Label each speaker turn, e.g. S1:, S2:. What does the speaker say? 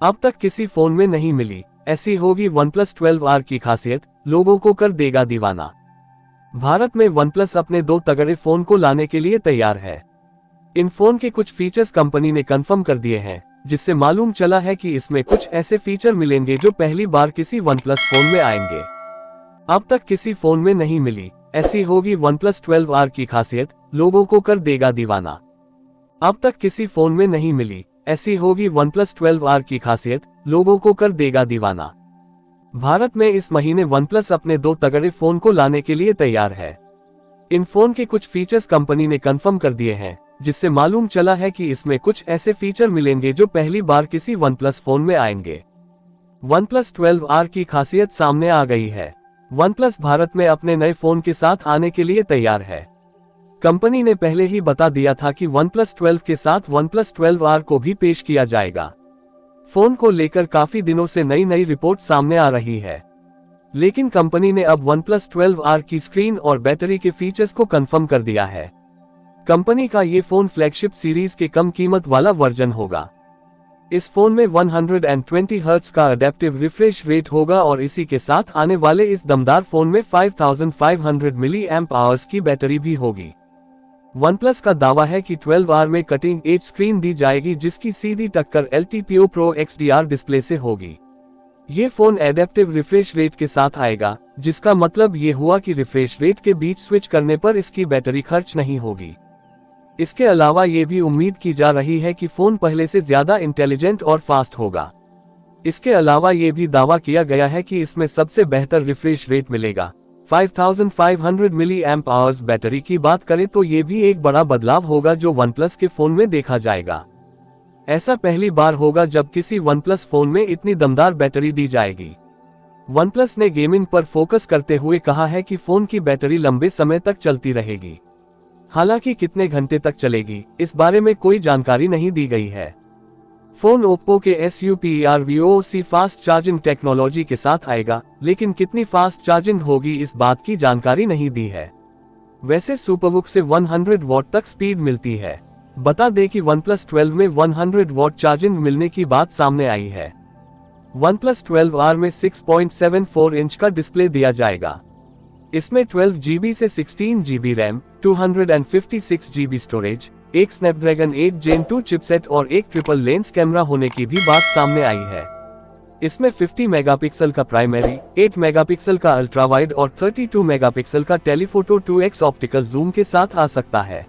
S1: अब तक किसी फोन में नहीं मिली, ऐसी होगी OnePlus 12R की खासियत, लोगों को कर देगा दीवाना। भारत में OnePlus अपने दो तगड़े फोन को लाने के लिए तैयार है। इन फोन के कुछ फीचर्स कंपनी ने कंफर्म कर दिए हैं, जिससे मालूम चला है कि इसमें कुछ ऐसे फीचर मिलेंगे जो पहली बार किसी OnePlus फोन में आएंगे। अब तक किसी फोन में नहीं मिली, ऐसी होगी OnePlus 12R की खासियत, लोगों को कर देगा दीवाना। अब तक किसी फोन में नहीं मिली, ऐसी होगी OnePlus 12R की खासियत, लोगों को कर देगा दीवाना। भारत में इस महीने OnePlus अपने दो तगड़े फोन को लाने के लिए तैयार है। इन फोन के कुछ फीचर्स कंपनी ने कंफर्म कर दिए हैं, जिससे मालूम चला है कि इसमें कुछ ऐसे फीचर मिलेंगे जो पहली बार किसी OnePlus फोन में आएंगे। OnePlus 12R की खासियत सामने आ गई है। OnePlus भारत में अपने नए फोन के साथ आने के लिए तैयार है। कंपनी ने पहले ही बता दिया था कि OnePlus 12 के साथ OnePlus 12R को भी पेश किया जाएगा। फोन को लेकर काफी दिनों से नई रिपोर्ट सामने आ रही है, लेकिन कंपनी ने अब OnePlus 12R की स्क्रीन और बैटरी के फीचर्स को कंफर्म कर दिया है। कंपनी का ये फोन फ्लैगशिप सीरीज के कम कीमत वाला वर्जन होगा। इस फोन में 120 हर्ट्ज का अडेप्टिव रिफ्रेश रेट होगा और इसी के साथ आने वाले इस दमदार फोन में 5500 mAh की बैटरी भी होगी। OnePlus का दावा है कि 12R में कटिंग एज स्क्रीन दी जाएगी, जिसकी सीधी टक्कर LTPO Pro XDR डिस्प्ले से होगी। ये फोन एडेप्टिव रिफ्रेश रेट के साथ आएगा, जिसका मतलब ये हुआ कि रिफ्रेश रेट के बीच स्विच करने पर इसकी बैटरी खर्च नहीं होगी। इसके अलावा ये भी उम्मीद की जा रही है कि फोन पहले से ज्यादा इंटेलिजेंट और फास्ट होगा। इसके अलावा ये भी दावा किया गया है कि इसमें सबसे बेहतर रिफ्रेश रेट मिलेगा। 5500 mAh बैटरी की बात करें तो ये भी एक बड़ा बदलाव होगा जो OnePlus के फोन में देखा जाएगा। ऐसा पहली बार होगा जब किसी OnePlus फोन में इतनी दमदार बैटरी दी जाएगी। OnePlus ने गेमिंग पर फोकस करते हुए कहा है कि फोन की बैटरी लंबे समय तक चलती रहेगी। हालांकि कितने घंटे तक चलेगी, इस बारे में कोई जानकारी नहीं दी गई है। फोन Oppo के SUPERVOC फास्ट चार्जिंग टेक्नोलॉजी के साथ आएगा, लेकिन कितनी फास्ट चार्जिंग होगी इस बात की जानकारी नहीं दी है। वैसे सुपरबुक से 100 वॉट तक स्पीड मिलती है। बता दें कि OnePlus 12 में 100 वॉट चार्जिंग मिलने की बात सामने आई है। OnePlus 12R में 6.74 इंच का डिस्प्ले दिया जाएगा। इसमें 12 GB से 16 GB रैम, 256 GB स्टोरेज, एक स्नैपड्रैगन 8 Gen 2 चिपसेट और एक ट्रिपल लेंस कैमरा होने की भी बात सामने आई है। इसमें 50 मेगापिक्सल का प्राइमरी, 8 मेगापिक्सल का अल्ट्रा वाइड और 32 मेगापिक्सल का टेलीफोटो 2x ऑप्टिकल जूम के साथ आ सकता है।